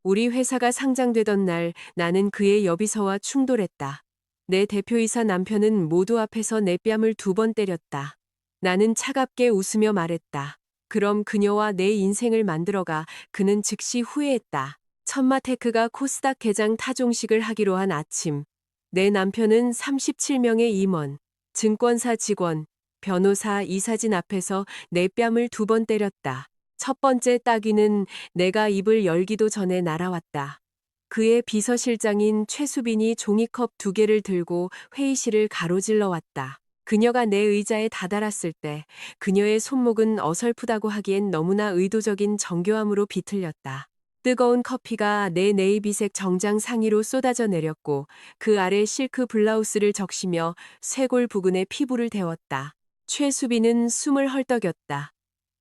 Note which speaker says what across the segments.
Speaker 1: 우리 회사가 상장되던 날 나는 그의 여비서와 충돌했다. 내 대표이사 남편은 모두 앞에서 내 뺨을 2번 때렸다. 나는 차갑게 웃으며 말했다. 그럼 그녀와 내 인생을 만들어가. 그는 즉시 후회했다. 천마테크가 코스닥 개장 타종식을 하기로 한 아침. 내 남편은 37명의 임원, 증권사 직원, 변호사, 이사진 앞에서 내 뺨을 2번 때렸다. 첫 번째 따귀는 내가 입을 열기도 전에 날아왔다. 그의 비서실장인 최수빈이 종이컵 2개를 들고 회의실을 가로질러 왔다. 그녀가 내 의자에 다다랐을 때 그녀의 손목은 어설프다고 하기엔 너무나 의도적인 정교함으로 비틀렸다. 뜨거운 커피가 내 네이비색 정장 상의로 쏟아져 내렸고 그 아래 실크 블라우스를 적시며 쇄골 부근에 피부를 데웠다. 최수빈은 숨을 헐떡였다.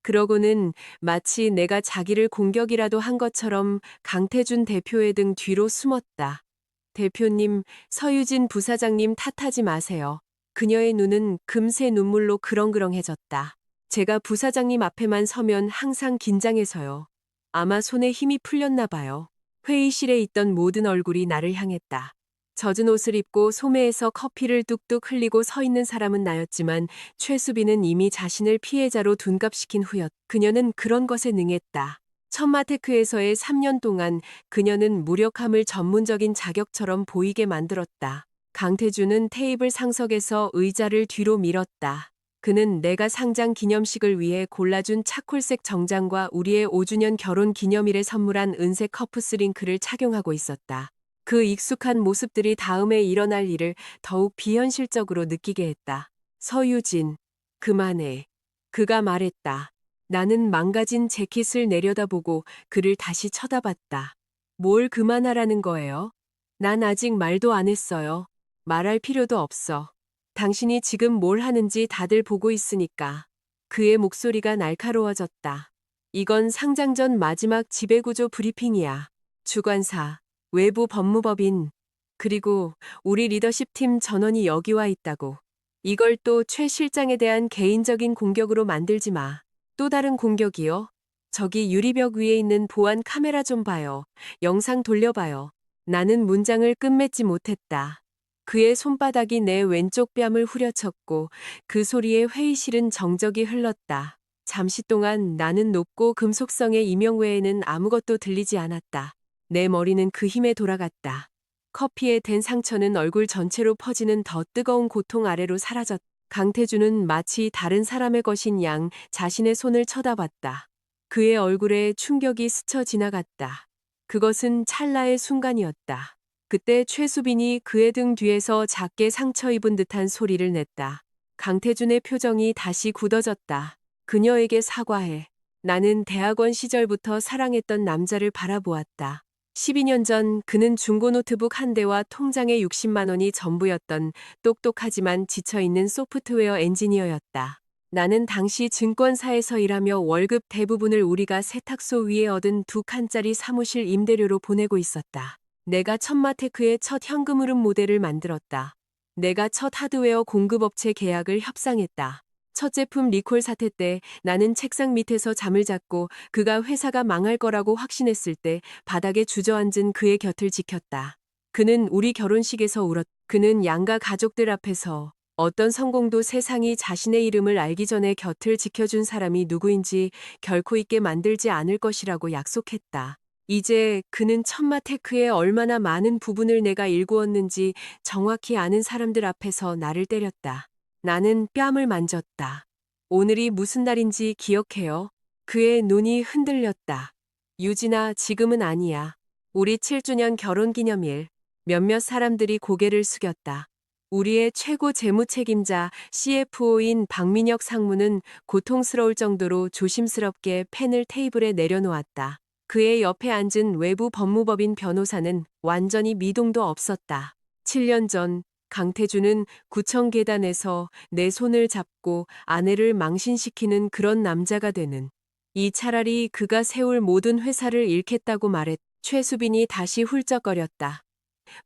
Speaker 1: 그러고는 마치 내가 자기를 공격이라도 한 것처럼 강태준 대표의 등 뒤로 숨었다. 대표님, 서유진 부사장님 탓하지 마세요. 그녀의 눈은 금세 눈물로 그렁그렁해졌다. 제가 부사장님 앞에만 서면 항상 긴장해서요. 아마 손에 힘이 풀렸나 봐요. 회의실에 있던 모든 얼굴이 나를 향했다. 젖은 옷을 입고 소매에서 커피를 뚝뚝 흘리고 서 있는 사람은 나였지만 최수빈은 이미 자신을 피해자로 둔갑시킨 후였. 그녀는 그런 것에 능했다. 천마테크에서의 3년 동안 그녀는 무력함을 전문적인 자격처럼 보이게 만들었다. 강태준은 테이블 상석에서 의자를 뒤로 밀었다. 그는 내가 상장 기념식을 위해 골라준 차콜색 정장과 우리의 5주년 결혼 기념일에 선물한 은색 커프스링크를 착용하고 있었다. 그 익숙한 모습들이 다음에 일어날 일을 더욱 비현실적으로 느끼게 했다. 서유진, 그만해. 그가 말했다. 나는 망가진 재킷을 내려다보고 그를 다시 쳐다봤다. 뭘 그만하라는 거예요? 난 아직 말도 안 했어요. 말할 필요도 없어. 당신이 지금 뭘 하는지 다들 보고 있으니까. 그의 목소리가 날카로워졌다. 이건 상장 전 마지막 지배구조 브리핑이야. 주관사, 외부 법무법인, 그리고 우리 리더십팀 전원이 여기 와 있다고. 이걸 또 최 실장에 대한 개인적인 공격으로 만들지 마. 또 다른 공격이요? 저기 유리벽 위에 있는 보안 카메라 좀 봐요. 영상 돌려봐요. 나는 문장을 끝맺지 못했다. 그의 손바닥이 내 왼쪽 뺨을 후려쳤고 그 소리에 회의실은 정적이 흘렀다. 잠시 동안 나는 높고 금속성의 이명 외에는 아무것도 들리지 않았다. 내 머리는 그 힘에 돌아갔다. 커피에 댄 상처는 얼굴 전체로 퍼지는 더 뜨거운 고통 아래로 사라졌다. 강태준은 마치 다른 사람의 것인 양 자신의 손을 쳐다봤다. 그의 얼굴에 충격이 스쳐 지나갔다. 그것은 찰나의 순간이었다. 그때 최수빈이 그의 등 뒤에서 작게 상처 입은 듯한 소리를 냈다. 강태준의 표정이 다시 굳어졌다. 그녀에게 사과해. 나는 대학원 시절부터 사랑했던 남자를 바라보았다. 12년 전 그는 중고 노트북 한 대와 통장에 60만 원이 전부였던 똑똑하지만 지쳐있는 소프트웨어 엔지니어였다. 나는 당시 증권사에서 일하며 월급 대부분을 우리가 세탁소 위에 얻은 2칸짜리 사무실 임대료로 보내고 있었다. 내가 천마테크의 첫 현금 흐름 모델을 만들었다. 내가 첫 하드웨어 공급업체 계약을 협상했다. 첫 제품 리콜 사태 때 나는 책상 밑에서 잠을 잤고 그가 회사가 망할 거라고 확신했을 때 바닥에 주저앉은 그의 곁을 지켰다. 그는 우리 결혼식에서 울었. 그는 양가 가족들 앞에서 어떤 성공도 세상이 자신의 이름을 알기 전에 곁을 지켜준 사람이 누구인지 결코 잊게 만들지 않을 것이라고 약속했다. 이제 그는 천마테크의 얼마나 많은 부분을 내가 일구었는지 정확히 아는 사람들 앞에서 나를 때렸다. 나는 뺨을 만졌다. 오늘이 무슨 날인지 기억해요? 그의 눈이 흔들렸다. 유진아, 지금은 아니야. 우리 7주년 결혼 기념일. 몇몇 사람들이 고개를 숙였다. 우리의 최고 재무 책임자 CFO인 박민혁 상무는 고통스러울 정도로 조심스럽게 펜을 테이블에 내려놓았다. 그의 옆에 앉은 외부 법무법인 변호사는 완전히 미동도 없었다. 7년 전 강태준은 구청 계단에서 내 손을 잡고 아내를 망신시키는 그런 남자가 되는. 이 차라리 그가 세울 모든 회사를 잃겠다고 말했. 최수빈이 다시 훌쩍거렸다.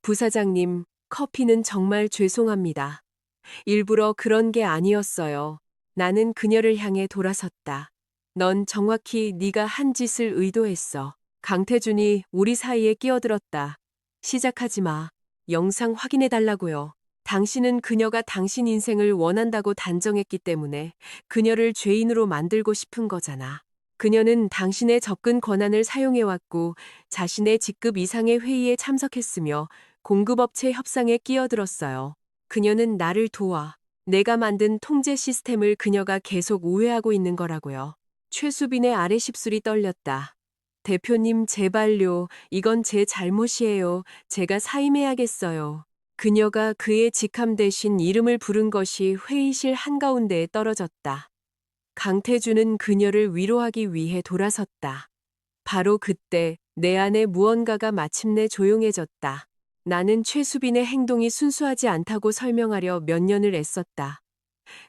Speaker 1: 부사장님, 커피는 정말 죄송합니다. 일부러 그런 게 아니었어요. 나는 그녀를 향해 돌아섰다. 넌 정확히 네가 한 짓을 의도했어. 강태준이 우리 사이에 끼어들었다. 시작하지 마. 영상 확인해달라고요. 당신은 그녀가 당신 인생을 원한다고 단정했기 때문에 그녀를 죄인으로 만들고 싶은 거잖아. 그녀는 당신의 접근 권한을 사용해왔고 자신의 직급 이상의 회의에 참석했으며 공급업체 협상에 끼어들었어요. 그녀는 나를 도와. 내가 만든 통제 시스템을 그녀가 계속 우회하고 있는 거라고요. 최수빈의 아래 십술이 떨렸다. 대표님, 제발요. 이건 제 잘못이에요. 제가 사임해야겠어요. 그녀가 그의 직함 대신 이름을 부른 것이 회의실 한가운데에 떨어졌다. 강태준은 그녀를 위로하기 위해 돌아섰다. 바로 그때 내 안에 무언가가 마침내 조용해졌다. 나는 최수빈의 행동이 순수하지 않다고 설명하려 몇 년을 애썼다.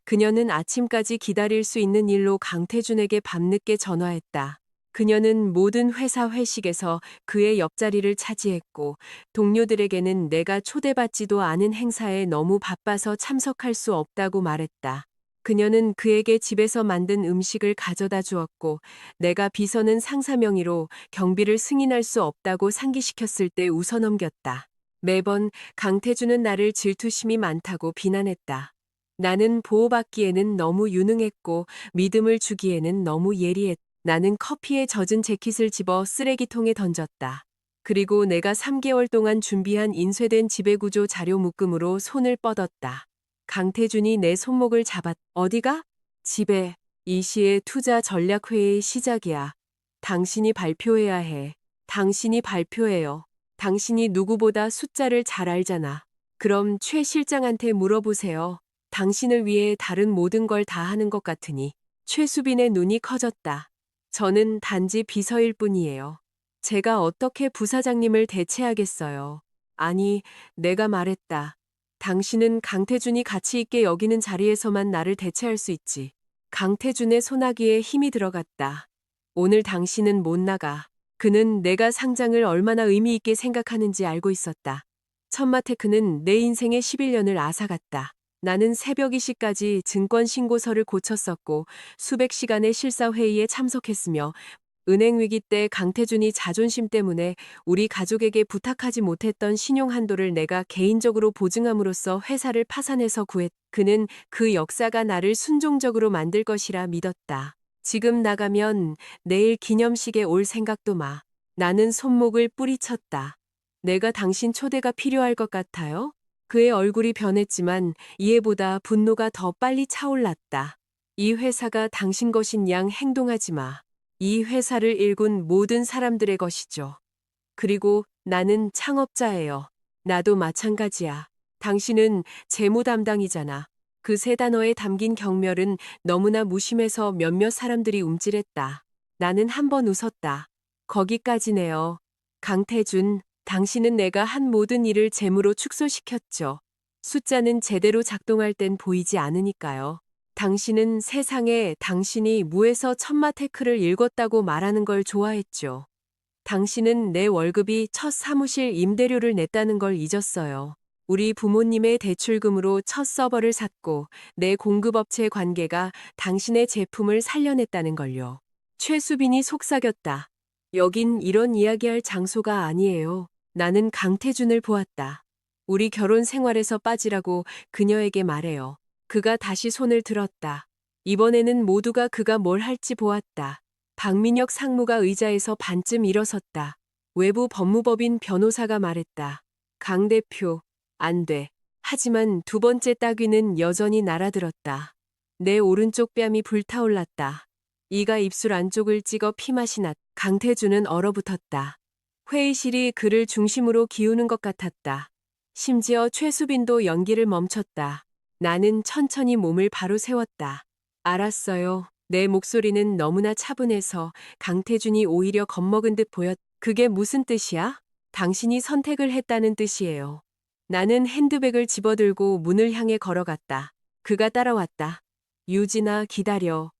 Speaker 1: 그녀는 아침까지 기다릴 수 있는 일로 강태준에게 밤늦게 전화했다. 그녀는 모든 회사 회식에서 그의 옆자리를 차지했고 동료들에게는 내가 초대받지도 않은 행사에 너무 바빠서 참석할 수 없다고 말했다. 그녀는 그에게 집에서 만든 음식을 가져다 주었고 내가 비서는 상사 명의로 경비를 승인할 수 없다고 상기시켰을 때 웃어넘겼다. 매번 강태준은 나를 질투심이 많다고 비난했다. 나는 보호받기에는 너무 유능했고 믿음을 주기에는 너무 예리했다. 나는 커피에 젖은 재킷을 집어 쓰레기통에 던졌다. 그리고 내가 3개월 동안 준비한 인쇄된 지배구조 자료 묶음으로 손을 뻗었다. 강태준이 내 손목을 어디가? 집에. 이 시의 투자 전략회의의 시작이야. 당신이 발표해야 해. 당신이 발표해요. 당신이 누구보다 숫자를 잘 알잖아. 그럼 최 실장한테 물어보세요. 당신을 위해 다른 모든 걸 다 하는 것 같으니. 최수빈의 눈이 커졌다. 저는 단지 비서일 뿐이에요. 제가 어떻게 부사장님을 대체하겠어요. 아니, 내가 말했다. 당신은 강태준이 가치 있게 여기는 자리에서만 나를 대체할 수 있지. 강태준의 소나기에 힘이 들어갔다. 오늘 당신은 못 나가. 그는 내가 상장을 얼마나 의미 있게 생각하는지 알고 있었다. 천마테크는 내 인생의 11년을 앗아갔다. 나는 새벽 2시까지 증권 신고서를 고쳤었고 수백 시간의 실사회의에 참석했으며 은행 위기 때 강태준이 자존심 때문에 우리 가족에게 부탁하지 못했던 신용 한도를 내가 개인적으로 보증함으로써 회사를 파산해서 그는 그 역사가 나를 순종적으로 만들 것이라 믿었다. 지금 나가면 내일 기념식에 올 생각도 마. 나는 손목을 뿌리쳤다. 내가 당신 초대가 필요할 것 같아요? 그의 얼굴이 변했지만 이해보다 분노가 더 빨리 차올랐다. 이 회사가 당신 것인 양 행동하지 마. 이 회사를 일군 모든 사람들의 것이죠. 그리고 나는 창업자예요. 나도 마찬가지야. 당신은 재무 담당이잖아. 그 세 단어에 담긴 경멸은 너무나 무심해서 몇몇 사람들이 움찔했다. 나는 한 번 웃었다. 거기까지네요. 강태준, 당신은 내가 한 모든 일을 재무로 축소시켰죠. 숫자는 제대로 작동할 땐 보이지 않으니까요. 당신은 세상에 당신이 무에서 천마 테크를 읽었다고 말하는 걸 좋아했죠. 당신은 내 월급이 첫 사무실 임대료를 냈다는 걸 잊었어요. 우리 부모님의 대출금으로 첫 서버를 샀고 내 공급업체 관계가 당신의 제품을 살려냈다는 걸요. 최수빈이 속삭였다. 여긴 이런 이야기할 장소가 아니에요. 나는 강태준을 보았다. 우리 결혼 생활에서 빠지라고 그녀에게 말해요. 그가 다시 손을 들었다. 이번에는 모두가 그가 뭘 할지 보았다. 박민혁 상무가 의자에서 반쯤 일어섰다. 외부 법무법인 변호사가 말했다. 강 대표, 안 돼. 하지만 두 번째 따귀는 여전히 날아들었다. 내 오른쪽 뺨이 불타올랐다. 이가 입술 안쪽을 찍어 피맛이 났다. 강태준은 얼어붙었다. 회의실이 그를 중심으로 기우는 것 같았다. 심지어 최수빈도 연기를 멈췄다. 나는 천천히 몸을 바로 세웠다. 알았어요. 내 목소리는 너무나 차분해서 강태준이 오히려 겁먹은 듯 그게 무슨 뜻이야? 당신이 선택을 했다는 뜻이에요. 나는 핸드백을 집어들고 문을 향해 걸어갔다. 그가 따라왔다. 유진아, 기다려.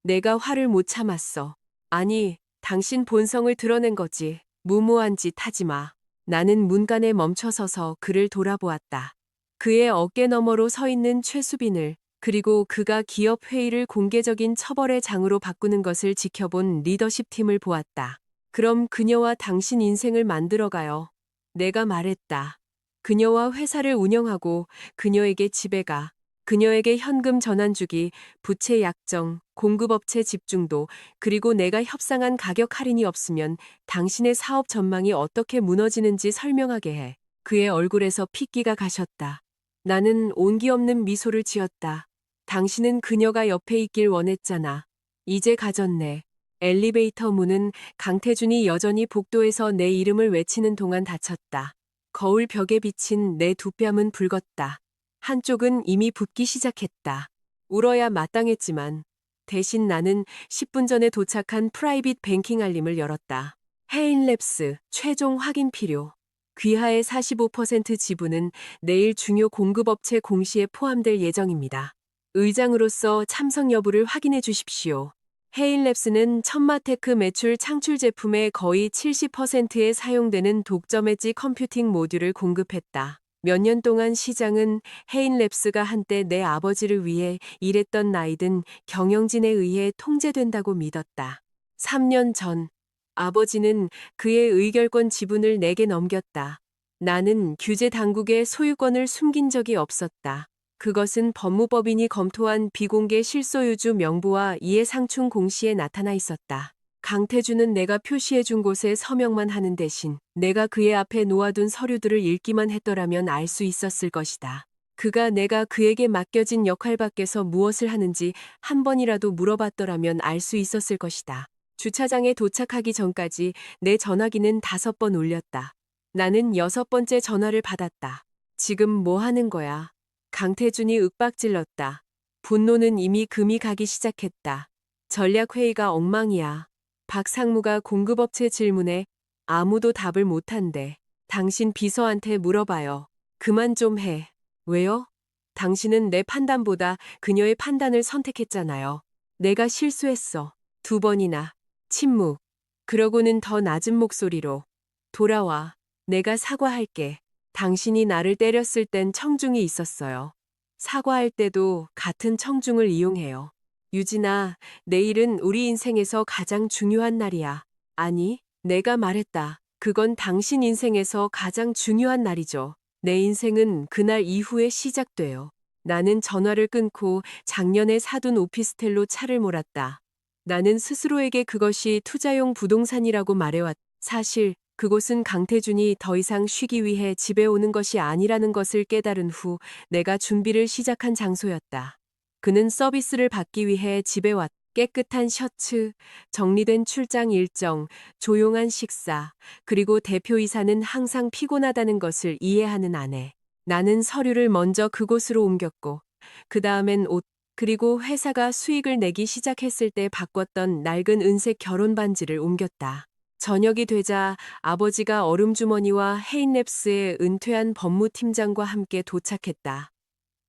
Speaker 1: 내가 화를 못 참았어. 아니, 당신 본성을 드러낸 거지. 무모한 짓 하지 마. 나는 문간에 멈춰서서 그를 돌아보았다. 그의 어깨 너머로 서 있는 최수빈을, 그리고 그가 기업 회의를 공개적인 처벌의 장으로 바꾸는 것을 지켜본 리더십 팀을 보았다. 그럼 그녀와 당신 인생을 만들어가요. 내가 말했다. 그녀와 회사를 운영하고 그녀에게 집에 가. 그녀에게 현금 전환 주기, 부채 약정, 공급업체 집중도, 그리고 내가 협상한 가격 할인이 없으면 당신의 사업 전망이 어떻게 무너지는지 설명하게 해. 그의 얼굴에서 핏기가 가셨다. 나는 온기 없는 미소를 지었다. 당신은 그녀가 옆에 있길 원했잖아. 이제 가졌네. 엘리베이터 문은 강태준이 여전히 복도에서 내 이름을 외치는 동안 닫혔다. 거울 벽에 비친 내 두 뺨은 붉었다. 한쪽은 이미 붓기 시작했다. 울어야 마땅했지만 대신 나는 10분 전에 도착한 프라이빗 뱅킹 알림을 열었다. 헤인랩스 최종 확인 필요. 귀하의 45% 지분은 내일 중요 공급업체 공시에 포함될 예정입니다. 의장으로서 참석 여부를 확인해 주십시오. 헤인랩스는 천마테크 매출 창출 제품의 거의 70%에 사용되는 독점 엣지 컴퓨팅 모듈을 공급했다. 몇 년 동안 시장은 헤인랩스가 한때 내 아버지를 위해 일했던 나이든 경영진에 의해 통제된다고 믿었다. 3년 전 아버지는 그의 의결권 지분을 내게 넘겼다. 나는 규제 당국의 소유권을 숨긴 적이 없었다. 그것은 법무법인이 검토한 비공개 실소유주 명부와 이해상충 공시에 나타나 있었다. 강태준은 내가 표시해준 곳에 서명만 하는 대신 내가 그의 앞에 놓아둔 서류들을 읽기만 했더라면 알 수 있었을 것이다. 그가 내가 그에게 맡겨진 역할 밖에서 무엇을 하는지 한 번이라도 물어봤더라면 알 수 있었을 것이다. 주차장에 도착하기 전까지 내 전화기는 5번 울렸다. 나는 6번째 전화를 받았다. 지금 뭐 하는 거야? 강태준이 윽박질렀다. 분노는 이미 금이 가기 시작했다. 전략회의가 엉망이야. 박 상무가 공급업체 질문에 아무도 답을 못한대. 당신 비서한테 물어봐요. 그만 좀 해. 왜요? 당신은 내 판단보다 그녀의 판단을 선택했잖아요. 내가 실수했어. 2번이나. 침묵. 그러고는 더 낮은 목소리로. 돌아와. 내가 사과할게. 당신이 나를 때렸을 땐 청중이 있었어요. 사과할 때도 같은 청중을 이용해요. 유진아, 내일은 우리 인생에서 가장 중요한 날이야. 아니, 내가 말했다. 그건 당신 인생에서 가장 중요한 날이죠. 내 인생은 그날 이후에 시작돼요. 나는 전화를 끊고 작년에 사둔 오피스텔로 차를 몰았다. 나는 스스로에게 그것이 투자용 부동산이라고 말해왔다. 사실 그곳은 강태준이 더 이상 쉬기 위해 집에 오는 것이 아니라는 것을 깨달은 후 내가 준비를 시작한 장소였다. 그는 서비스를 받기 위해 집에 왔다. 깨끗한 셔츠, 정리된 출장 일정, 조용한 식사, 그리고 대표이사는 항상 피곤하다는 것을 이해하는 아내. 나는 서류를 먼저 그곳으로 옮겼고, 그 다음엔 옷, 그리고 회사가 수익을 내기 시작했을 때 바꿨던 낡은 은색 결혼 반지를 옮겼다. 저녁이 되자 아버지가 얼음주머니와 헤인랩스의 은퇴한 법무팀장과 함께 도착했다.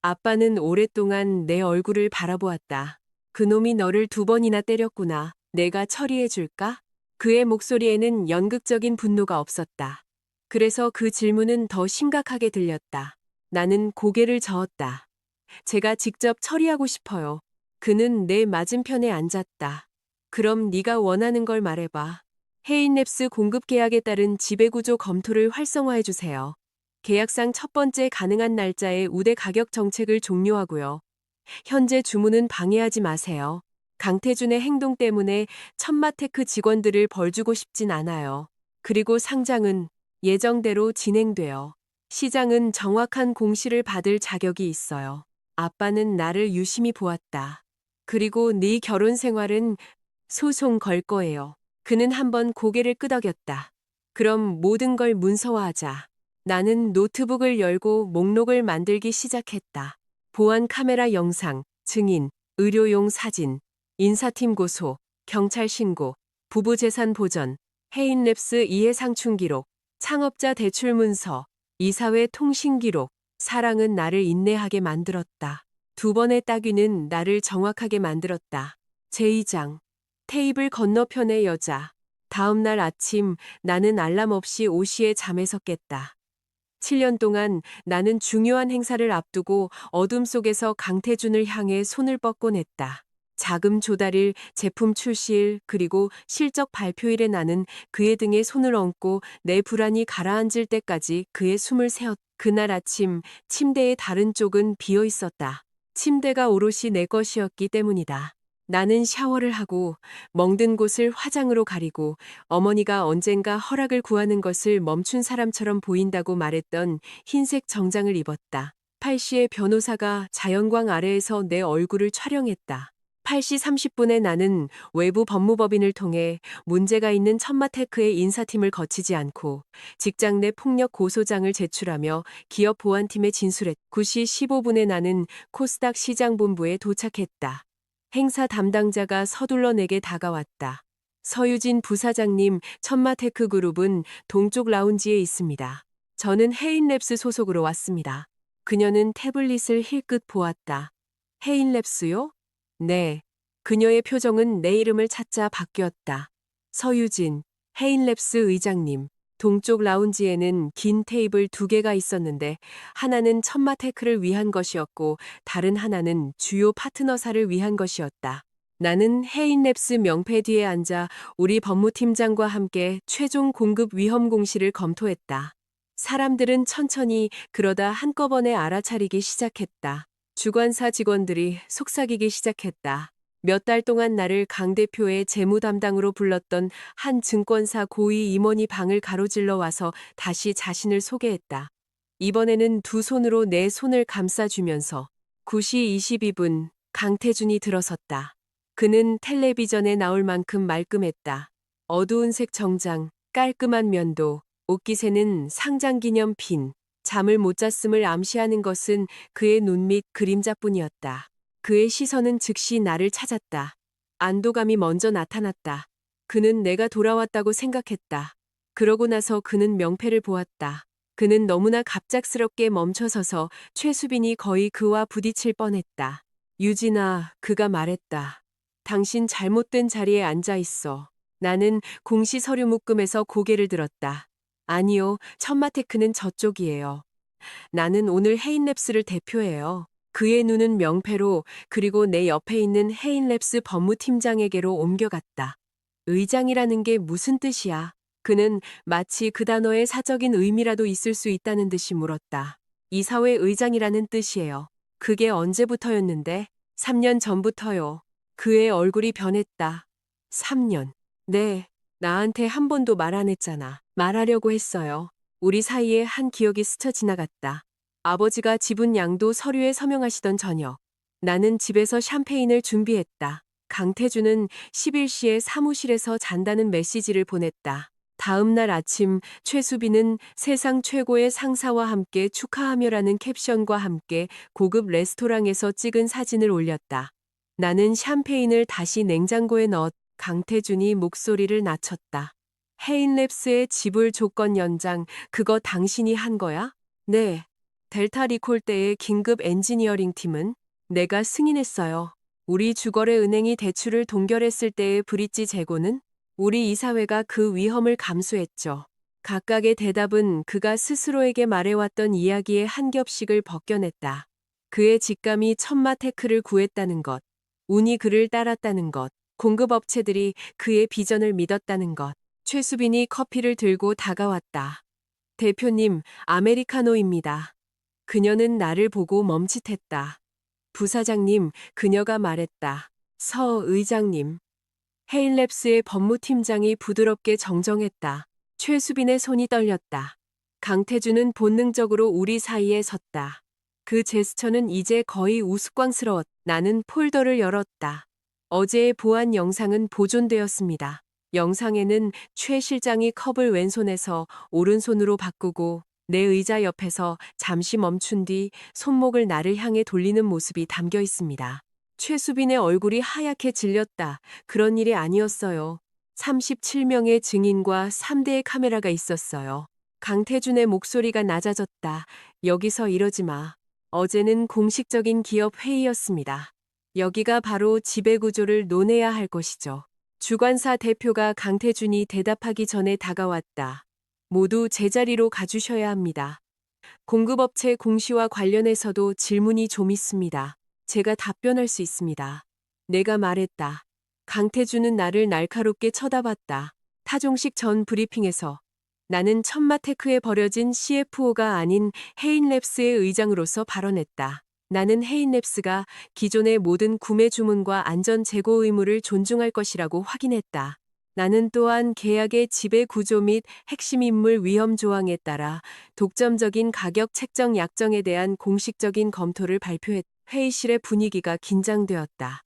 Speaker 1: 아빠는 오랫동안 내 얼굴을 바라보았다. 그놈이 너를 2번이나 때렸구나. 내가 처리해 줄까? 그의 목소리에는 연극적인 분노가 없었다. 그래서 그 질문은 더 심각하게 들렸다. 나는 고개를 저었다. 제가 직접 처리하고 싶어요. 그는 내 맞은편에 앉았다. 그럼 네가 원하는 걸 말해봐. 헤인랩스 공급 계약에 따른 지배구조 검토를 활성화해 주세요. 계약상 첫 번째 가능한 날짜에 우대 가격 정책을 종료하고요. 현재 주문은 방해하지 마세요. 강태준의 행동 때문에 천마테크 직원들을 벌주고 싶진 않아요. 그리고 상장은 예정대로 진행돼요. 시장은 정확한 공시를 받을 자격이 있어요. 아빠는 나를 유심히 보았다. 그리고 네 결혼 생활은 소송 걸 거예요. 그는 한번 고개를 끄덕였다. 그럼 모든 걸 문서화하자. 나는 노트북을 열고 목록을 만들기 시작했다. 보안 카메라 영상, 증인, 의료용 사진, 인사팀 고소, 경찰 신고, 부부 재산 보전, 헤인랩스 이해상충 기록, 창업자 대출 문서, 이사회 통신 기록. 사랑은 나를 인내하게 만들었다. 2번의 따귀는 나를 정확하게 만들었다. 제2장. 테이블 건너편의 여자. 다음 날 아침 나는 알람 없이 5시에 잠에서 깼다. 7년 동안 나는 중요한 행사를 앞두고 어둠 속에서 강태준을 향해 손을 뻗곤 했다. 자금 조달일, 제품 출시일, 그리고 실적 발표일에 나는 그의 등에 손을 얹고 내 불안이 가라앉을 때까지 그의 숨을 세었다. 그날 아침 침대의 다른 쪽은 비어 있었다. 침대가 오롯이 내 것이었기 때문이다. 나는 샤워를 하고 멍든 곳을 화장으로 가리고 어머니가 언젠가 허락을 구하는 것을 멈춘 사람처럼 보인다고 말했던 흰색 정장을 입었다. 8시에 변호사가 자연광 아래에서 내 얼굴을 촬영했다. 8시 30분에 나는 외부 법무법인을 통해 문제가 있는 천마테크의 인사팀을 거치지 않고 직장 내 폭력 고소장을 제출하며 기업 보안팀에 진술했다. 9시 15분에 나는 코스닥 시장본부에 도착했다. 행사 담당자가 서둘러 내게 다가왔다. 서유진 부사장님, 천마테크 그룹은 동쪽 라운지에 있습니다. 저는 헤인랩스 소속으로 왔습니다. 그녀는 태블릿을 힐끗 보았다. 헤인랩스요? 네. 그녀의 표정은 내 이름을 찾자 바뀌었다. 서유진, 헤인랩스 의장님. 동쪽 라운지에는 긴 테이블 2개가 있었는데 하나는 천마테크를 위한 것이었고 다른 하나는 주요 파트너사를 위한 것이었다. 나는 헤인랩스 명패 뒤에 앉아 우리 법무팀장과 함께 최종 공급 위험 공시를 검토했다. 사람들은 천천히 그러다 한꺼번에 알아차리기 시작했다. 주관사 직원들이 속삭이기 시작했다. 몇 달 동안 나를 강 대표의 재무 담당으로 불렀던 한 증권사 고위 임원이 방을 가로질러 와서 다시 자신을 소개했다. 이번에는 두 손으로 내 손을 감싸주면서 9시 22분 강태준이 들어섰다. 그는 텔레비전에 나올 만큼 말끔했다. 어두운 색 정장, 깔끔한 면도, 옷깃에는 상장기념 핀. 잠을 못 잤음을 암시하는 것은 그의 눈 밑 그림자뿐이었다. 그의 시선은 즉시 나를 찾았다. 안도감이 먼저 나타났다. 그는 내가 돌아왔다고 생각했다. 그러고 나서 그는 명패를 보았다. 그는 너무나 갑작스럽게 멈춰서서 최수빈이 거의 그와 부딪힐 뻔했다. 유진아, 그가 말했다. 당신 잘못된 자리에 앉아 있어. 나는 공시 서류 묶음에서 고개를 들었다. 아니요, 천마테크는 저쪽이에요. 나는 오늘 헤인랩스를 대표해요. 그의 눈은 명패로 그리고 내 옆에 있는 헤인랩스 법무팀장에게로 옮겨갔다. 의장이라는 게 무슨 뜻이야? 그는 마치 그 단어에 사적인 의미라도 있을 수 있다는 듯이 물었다. 이사회 의장이라는 뜻이에요. 그게 언제부터였는데? 3년 전부터요. 그의 얼굴이 변했다. 3년. 네, 나한테 한 번도 말 안 했잖아. 말하려고 했어요. 우리 사이에 한 기억이 스쳐 지나갔다. 아버지가 지분 양도 서류에 서명하시던 저녁. 나는 집에서 샴페인을 준비했다. 강태준은 11시에 사무실에서 잔다는 메시지를 보냈다. 다음 날 아침 최수빈은 세상 최고의 상사와 함께 축하하며라는 캡션과 함께 고급 레스토랑에서 찍은 사진을 올렸다. 나는 샴페인을 다시 냉장고에 넣었. 강태준이 목소리를 낮췄다. 헤인랩스의 지불 조건 연장, 그거 당신이 한 거야? 네. 델타 리콜 때의 긴급 엔지니어링 팀은? 내가 승인했어요. 우리 주거래 은행이 대출을 동결했을 때의 브릿지 재고는? 우리 이사회가 그 위험을 감수했죠. 각각의 대답은 그가 스스로에게 말해왔던 이야기의 한 겹씩을 벗겨냈다. 그의 직감이 천마테크를 구했다는 것, 운이 그를 따랐다는 것, 공급업체들이 그의 비전을 믿었다는 것. 최수빈이 커피를 들고 다가왔다. 대표님, 아메리카노입니다. 그녀는 나를 보고 멈칫했다. 부사장님, 그녀가 말했다. 서 의장님. 헤인랩스의 법무팀장이 부드럽게 정정했다. 최수빈의 손이 떨렸다. 강태준은 본능적으로 우리 사이에 섰다. 그 제스처는 이제 거의 우스꽝스러웠다. 나는 폴더를 열었다. 어제의 보안 영상은 보존되었습니다. 영상에는 최 실장이 컵을 왼손에서 오른손으로 바꾸고 내 의자 옆에서 잠시 멈춘 뒤 손목을 나를 향해 돌리는 모습이 담겨 있습니다. 최수빈의 얼굴이 하얗게 질렸다. 그런 일이 아니었어요. 37명의 증인과 3대의 카메라가 있었어요. 강태준의 목소리가 낮아졌다. 여기서 이러지 마. 어제는 공식적인 기업 회의였습니다. 여기가 바로 지배구조를 논해야 할 것이죠. 주관사 대표가 강태준이 대답하기 전에 다가왔다. 모두 제자리로 가주셔야 합니다. 공급업체 공시와 관련해서도 질문이 좀 있습니다. 제가 답변할 수 있습니다. 내가 말했다. 강태준은 나를 날카롭게 쳐다봤다. 타종식 전 브리핑에서 나는 천마테크에 버려진 CFO가 아닌 헤인랩스의 의장으로서 발언했다. 나는 헤인랩스가 기존의 모든 구매 주문과 안전 재고 의무를 존중할 것이라고 확인했다. 나는 또한 계약의 지배 구조 및 핵심 인물 위험 조항에 따라 독점적인 가격 책정 약정에 대한 공식적인 검토를 발표했다. 회의실의 분위기가 긴장되었다.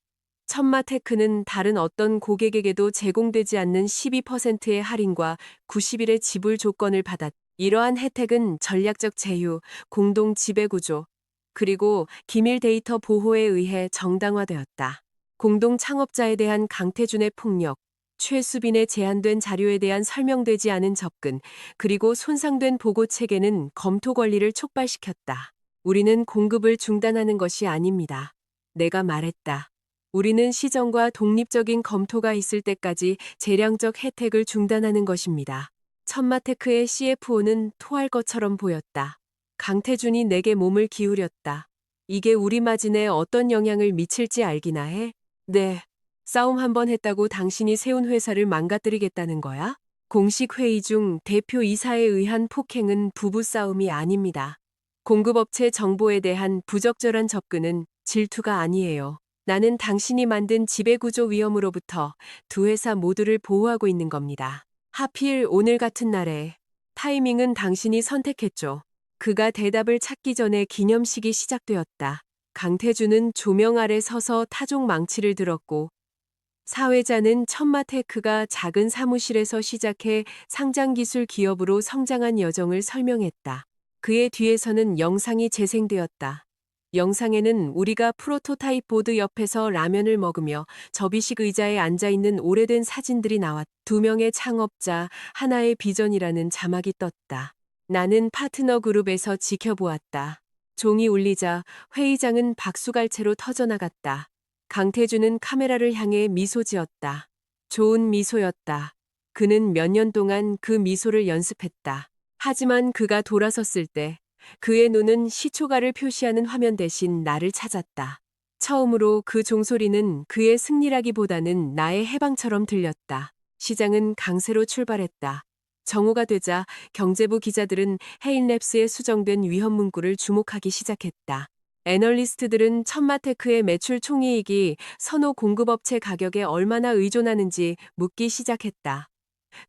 Speaker 1: 천마테크는 다른 어떤 고객에게도 제공되지 않는 12%의 할인과 90일의 지불 조건을 받았다. 이러한 혜택은 전략적 제휴, 공동 지배구조, 그리고 기밀 데이터 보호에 의해 정당화되었다. 공동 창업자에 대한 강태준의 폭력, 최수빈의 제한된 자료에 대한 설명되지 않은 접근, 그리고 손상된 보고 체계는 검토 권리를 촉발시켰다. 우리는 공급을 중단하는 것이 아닙니다. 내가 말했다. 우리는 시정과 독립적인 검토가 있을 때까지 재량적 혜택을 중단하는 것입니다. 천마테크의 CFO는 토할 것처럼 보였다. 강태준이 내게 몸을 기울였다. 이게 우리 마진에 어떤 영향을 미칠지 알기나 해? 네. 싸움 한 번 했다고 당신이 세운 회사를 망가뜨리겠다는 거야? 공식 회의 중 대표 이사에 의한 폭행은 부부싸움이 아닙니다. 공급업체 정보에 대한 부적절한 접근은 질투가 아니에요. 나는 당신이 만든 지배구조 위험으로부터 두 회사 모두를 보호하고 있는 겁니다. 하필 오늘 같은 날에 타이밍은 당신이 선택했죠. 그가 대답을 찾기 전에 기념식이 시작되었다. 강태준은 조명 아래 서서 타종 망치를 들었고 사회자는 천마테크가 작은 사무실에서 시작해 상장기술 기업으로 성장한 여정을 설명했다. 그의 뒤에서는 영상이 재생되었다. 영상에는 우리가 프로토타입 보드 옆에서 라면을 먹으며 접이식 의자에 앉아있는 오래된 사진들이 나왔다. 두 명의 창업자, 하나의 비전이라는 자막이 떴다. 나는 파트너 그룹에서 지켜보았다. 종이 울리자 회의장은 박수갈채로 터져나갔다. 강태준은 카메라를 향해 미소 지었다. 좋은 미소였다. 그는 몇 년 동안 그 미소를 연습했다. 하지만 그가 돌아섰을 때 그의 눈은 시초가를 표시하는 화면 대신 나를 찾았다. 처음으로 그 종소리는 그의 승리라기보다는 나의 해방처럼 들렸다. 시장은 강세로 출발했다. 정오가 되자 경제부 기자들은 헤인랩스에 수정된 위험 문구를 주목하기 시작했다. 애널리스트들은 천마테크의 매출 총이익이 선호 공급업체 가격에 얼마나 의존하는지 묻기 시작했다.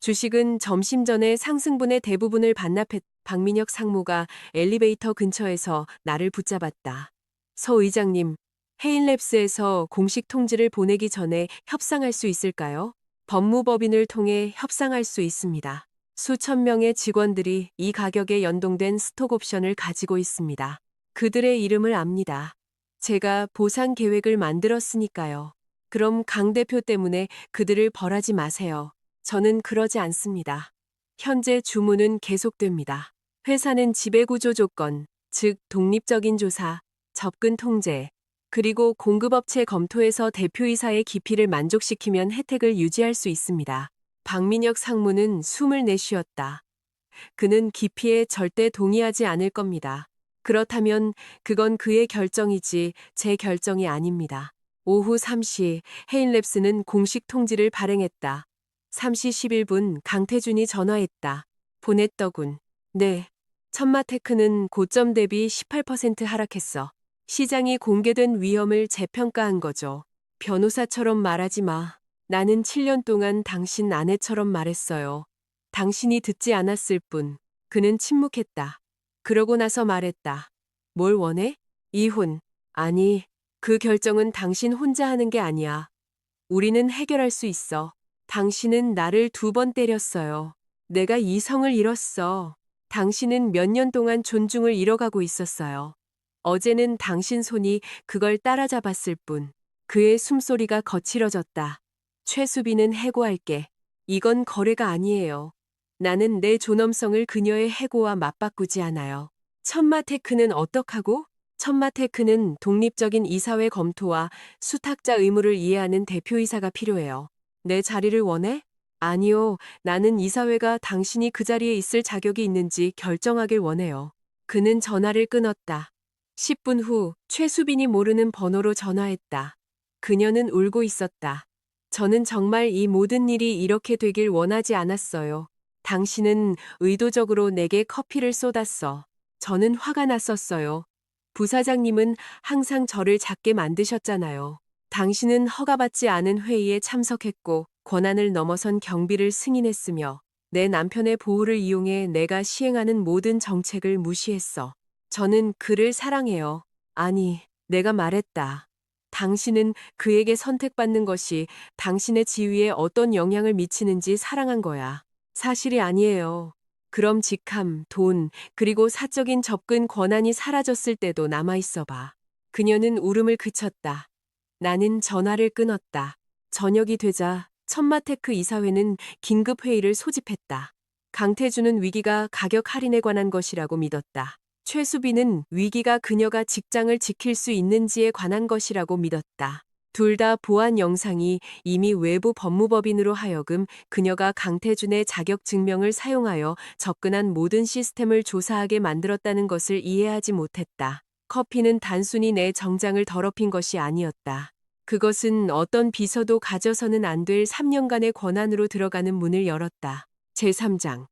Speaker 1: 주식은 점심 전에 상승분의 대부분을 반납했. 박민혁 상무가 엘리베이터 근처에서 나를 붙잡았다. 서 의장님, 헤인랩스에서 공식 통지를 보내기 전에 협상할 수 있을까요? 법무법인을 통해 협상할 수 있습니다. 수천 명의 직원들이 이 가격에 연동된 스톡 옵션을 가지고 있습니다. 그들의 이름을 압니다. 제가 보상 계획을 만들었으니까요. 그럼 강 대표 때문에 그들을 벌하지 마세요. 저는 그러지 않습니다. 현재 주문은 계속됩니다. 회사는 지배구조 조건, 즉 독립적인 조사, 접근 통제, 그리고 공급업체 검토에서 대표이사의 기피를 만족시키면 혜택을 유지할 수 있습니다. 박민혁 상무는 숨을 내쉬었다. 그는 기피에 절대 동의하지 않을 겁니다. 그렇다면 그건 그의 결정이지 제 결정이 아닙니다. 오후 3시 헤인랩스는 공식 통지를 발행했다. 3시 11분 강태준이 전화했다. 보냈더군. 네. 천마테크는 고점 대비 18% 하락했어. 시장이 공개된 위험을 재평가한 거죠. 변호사처럼 말하지 마. 나는 7년 동안 당신 아내처럼 말했어요. 당신이 듣지 않았을 뿐. 그는 침묵했다. 그러고 나서 말했다. 뭘 원해? 이혼. 아니, 그 결정은 당신 혼자 하는 게 아니야. 우리는 해결할 수 있어. 당신은 나를 2번 때렸어요. 내가 이성을 잃었어. 당신은 몇 년 동안 존중을 잃어가고 있었어요. 어제는 당신 손이 그걸 따라잡았을 뿐. 그의 숨소리가 거칠어졌다. 최수빈은 해고할게. 이건 거래가 아니에요. 나는 내 존엄성을 그녀의 해고와 맞바꾸지 않아요. 천마테크는 어떡하고? 천마테크는 독립적인 이사회 검토와 수탁자 의무를 이해하는 대표이사가 필요해요. 내 자리를 원해? 아니요, 나는 이사회가 당신이 그 자리에 있을 자격이 있는지 결정하길 원해요. 그는 전화를 끊었다. 10분 후 최수빈이 모르는 번호로 전화했다. 그녀는 울고 있었다. 저는 정말 이 모든 일이 이렇게 되길 원하지 않았어요. 당신은 의도적으로 내게 커피를 쏟았어. 저는 화가 났었어요. 부사장님은 항상 저를 작게 만드셨잖아요. 당신은 허가받지 않은 회의에 참석했고 권한을 넘어선 경비를 승인했으며 내 남편의 보호를 이용해 내가 시행하는 모든 정책을 무시했어. 저는 그를 사랑해요. 아니, 내가 말했다. 당신은 그에게 선택받는 것이 당신의 지위에 어떤 영향을 미치는지 사랑한 거야. 사실이 아니에요. 그럼 직함, 돈, 그리고 사적인 접근 권한이 사라졌을 때도 남아있어 봐. 그녀는 울음을 그쳤다. 나는 전화를 끊었다. 저녁이 되자 천마테크 이사회는 긴급 회의를 소집했다. 강태주는 위기가 가격 할인에 관한 것이라고 믿었다. 최수빈은 위기가 그녀가 직장을 지킬 수 있는지에 관한 것이라고 믿었다. 둘 다 보안 영상이 이미 외부 법무법인으로 하여금 그녀가 강태준의 자격 증명을 사용하여 접근한 모든 시스템을 조사하게 만들었다는 것을 이해하지 못했다. 커피는 단순히 내 정장을 더럽힌 것이 아니었다. 그것은 어떤 비서도 가져서는 안 될 3년간의 권한으로 들어가는 문을 열었다. 제3장.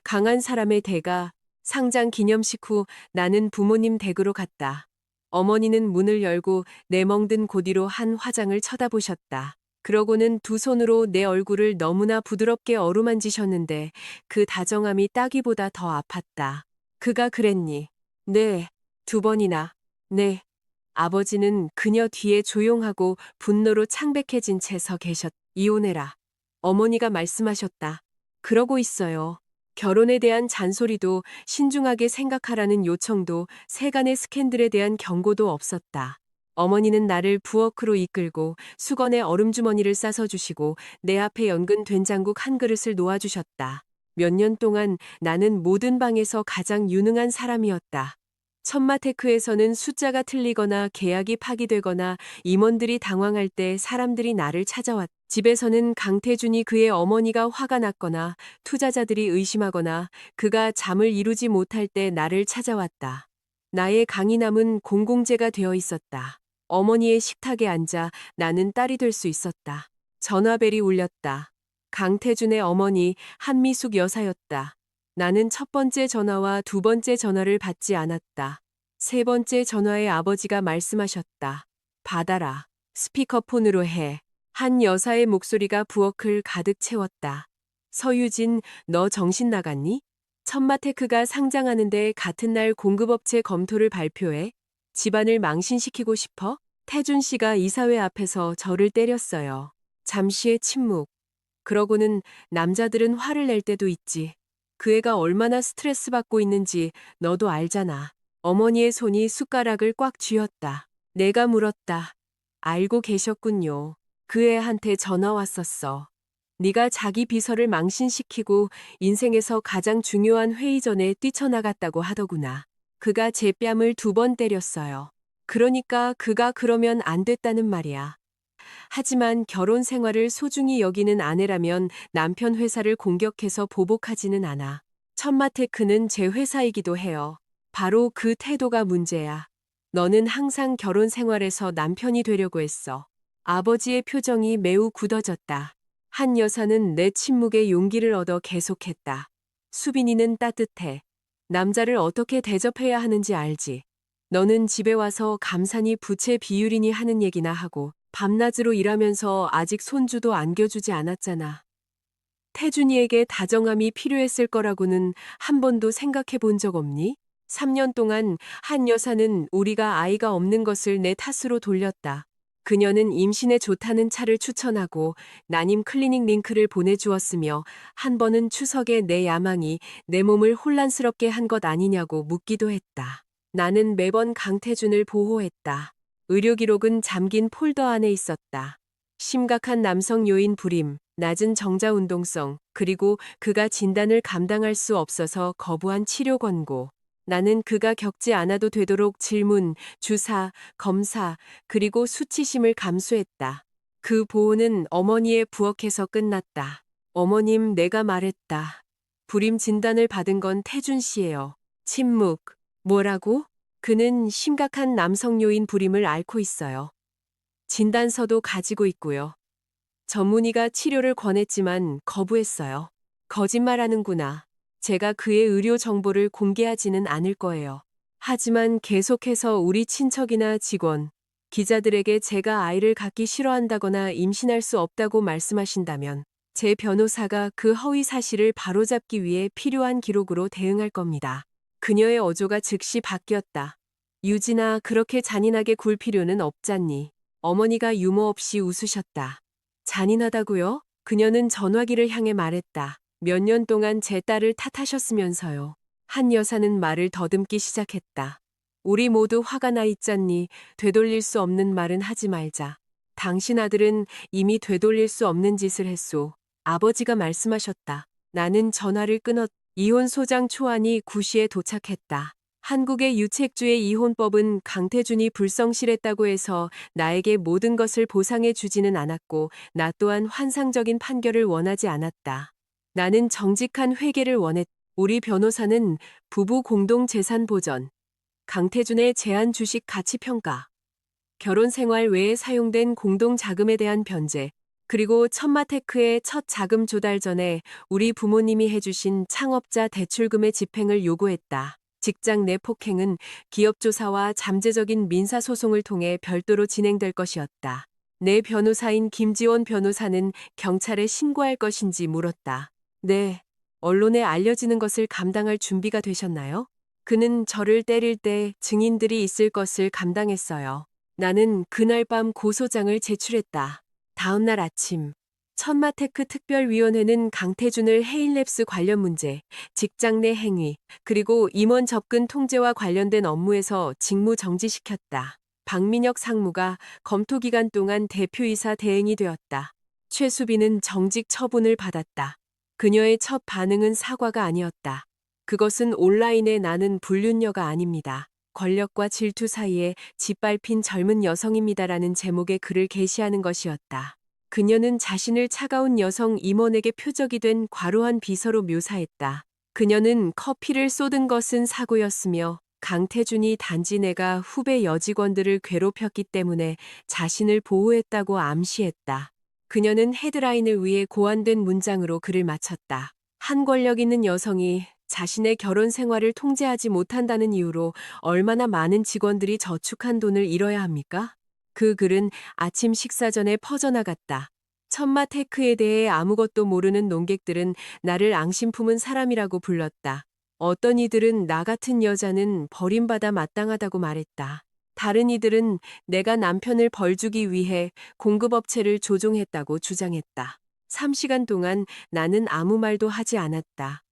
Speaker 1: 강한 사람의 대가. 상장 기념식 후 나는 부모님 댁으로 갔다. 어머니는 문을 열고 내 멍든 고디로 한 화장을 쳐다보셨다. 그러고는 두 손으로 내 얼굴을 너무나 부드럽게 어루만지셨는데 그 다정함이 따귀보다 더 아팠다. 그가 그랬니? 네. 2번이나. 네. 아버지는 그녀 뒤에 조용하고 분노로 창백해진 채 서 계셨. 이혼해라. 어머니가 말씀하셨다. 그러고 있어요. 결혼에 대한 잔소리도 신중하게 생각하라는 요청도 세간의 스캔들에 대한 경고도 없었다. 어머니는 나를 부엌으로 이끌고 수건에 얼음주머니를 싸서 주시고 내 앞에 연근 된장국 한 그릇을 놓아주셨다. 몇 년 동안 나는 모든 방에서 가장 유능한 사람이었다. 천마테크에서는 숫자가 틀리거나 계약이 파기되거나 임원들이 당황할 때 사람들이 나를 찾아왔. 집에서는 강태준이 그의 어머니가 화가 났거나 투자자들이 의심하거나 그가 잠을 이루지 못할 때 나를 찾아왔다. 나의 강인함은 공공재가 되어 있었다. 어머니의 식탁에 앉아 나는 딸이 될 수 있었다. 전화벨이 울렸다. 강태준의 어머니 한미숙 여사였다. 나는 첫 번째 전화와 두 번째 전화를 받지 않았다. 세 번째 전화에 아버지가 말씀하셨다. 받아라. 스피커폰으로 해. 한 여사의 목소리가 부엌을 가득 채웠다. 서유진, 너 정신 나갔니? 천마테크가 상장하는데 같은 날 공급업체 검토를 발표해? 집안을 망신시키고 싶어? 태준 씨가 이사회 앞에서 저를 때렸어요. 잠시의 침묵. 그러고는 남자들은 화를 낼 때도 있지. 그 애가 얼마나 스트레스 받고 있는지 너도 알잖아. 어머니의 손이 숟가락을 꽉 쥐었다. 내가 물었다. 알고 계셨군요. 그 애한테 전화 왔었어. 네가 자기 비서를 망신시키고 인생에서 가장 중요한 회의 전에 뛰쳐나갔다고 하더구나. 그가 제 뺨을 2번 때렸어요. 그러니까 그가 그러면 안 됐다는 말이야. 하지만 결혼 생활을 소중히 여기는 아내라면 남편 회사를 공격해서 보복하지는 않아. 천마테크는 제 회사이기도 해요. 바로 그 태도가 문제야. 너는 항상 결혼 생활에서 남편이 되려고 했어. 아버지의 표정이 매우 굳어졌다. 한 여사는 내 침묵에 용기를 얻어 계속했다. 수빈이는 따뜻해. 남자를 어떻게 대접해야 하는지 알지. 너는 집에 와서 감사니 부채 비율이니 하는 얘기나 하고 밤낮으로 일하면서 아직 손주도 안겨주지 않았잖아. 태준이에게 다정함이 필요했을 거라고는 한 번도 생각해 본 적 없니? 3년 동안 한 여사는 우리가 아이가 없는 것을 내 탓으로 돌렸다. 그녀는 임신에 좋다는 차를 추천하고 난임 클리닉 링크를 보내주었으며 한 번은 추석에 내 야망이 내 몸을 혼란스럽게 한 것 아니냐고 묻기도 했다. 나는 매번 강태준을 보호했다. 의료 기록은 잠긴 폴더 안에 있었다. 심각한 남성 요인 불임, 낮은 정자 운동성, 그리고 그가 진단을 감당할 수 없어서 거부한 치료 권고. 나는 그가 겪지 않아도 되도록 질문, 주사, 검사, 그리고 수치심을 감수했다. 그 보호는 어머니의 부엌에서 끝났다. 어머님, 내가 말했다. 불임 진단을 받은 건 태준 씨예요. 침묵. 뭐라고? 그는 심각한 남성 요인 불임을 앓고 있어요. 진단서도 가지고 있고요. 전문의가 치료를 권했지만 거부했어요. 거짓말하는구나. 제가 그의 의료 정보를 공개하지는 않을 거예요. 하지만 계속해서 우리 친척이나 직원, 기자들에게 제가 아이를 갖기 싫어한다거나 임신할 수 없다고 말씀하신다면 제 변호사가 그 허위 사실을 바로잡기 위해 필요한 기록으로 대응할 겁니다. 그녀의 어조가 즉시 바뀌었다. 유진아, 그렇게 잔인하게 굴 필요는 없잖니. 어머니가 유머 없이 웃으셨다. 잔인하다고요? 그녀는 전화기를 향해 말했다. 몇 년 동안 제 딸을 탓하셨으면서요. 한 여사는 말을 더듬기 시작했다. 우리 모두 화가 나 있잖니. 되돌릴 수 없는 말은 하지 말자. 당신 아들은 이미 되돌릴 수 없는 짓을 했소. 아버지가 말씀하셨다. 나는 전화를 끊었. 이혼 소장 초안이 구시에 도착했다. 한국의 유책주의 이혼법은 강태준이 불성실했다고 해서 나에게 모든 것을 보상해 주지는 않았고 나 또한 환상적인 판결을 원하지 않았다. 나는 정직한 회계를 원했다. 우리 변호사는 부부 공동 재산 보전, 강태준의 제한 주식 가치 평가, 결혼 생활 외에 사용된 공동 자금에 대한 변제, 그리고 천마테크의 첫 자금 조달 전에 우리 부모님이 해주신 창업자 대출금의 집행을 요구했다. 직장 내 폭행은 기업 조사와 잠재적인 민사소송을 통해 별도로 진행될 것이었다. 내 변호사인 김지원 변호사는 경찰에 신고할 것인지 물었다. 네. 언론에 알려지는 것을 감당할 준비가 되셨나요? 그는 저를 때릴 때 증인들이 있을 것을 감당했어요. 나는 그날 밤 고소장을 제출했다. 다음 날 아침, 천마테크 특별위원회는 강태준을 헤일랩스 관련 문제, 직장 내 행위, 그리고 임원 접근 통제와 관련된 업무에서 직무 정지시켰다. 박민혁 상무가 검토 기간 동안 대표이사 대행이 되었다. 최수빈은 정직 처분을 받았다. 그녀의 첫 반응은 사과가 아니었다. 그것은 온라인에 나는 불륜녀가 아닙니다. 권력과 질투 사이에 짓밟힌 젊은 여성입니다라는 제목의 글을 게시하는 것이었다. 그녀는 자신을 차가운 여성 임원에게 표적이 된 과로한 비서로 묘사했다. 그녀는 커피를 쏟은 것은 사고였으며 강태준이 단지 내가 후배 여직원들을 괴롭혔기 때문에 자신을 보호했다고 암시했다. 그녀는 헤드라인을 위해 고안된 문장으로 글을 마쳤다. 한 권력 있는 여성이 자신의 결혼 생활을 통제하지 못한다는 이유로 얼마나 많은 직원들이 저축한 돈을 잃어야 합니까? 그 글은 아침 식사 전에 퍼져나갔다. 천마테크에 대해 아무것도 모르는 논객들은 나를 앙심 품은 사람이라고 불렀다. 어떤 이들은 나 같은 여자는 버림받아 마땅하다고 말했다. 다른 이들은 내가 남편을 벌주기 위해 공급업체를 조종했다고 주장했다. 3시간 동안 나는 아무 말도 하지 않았다.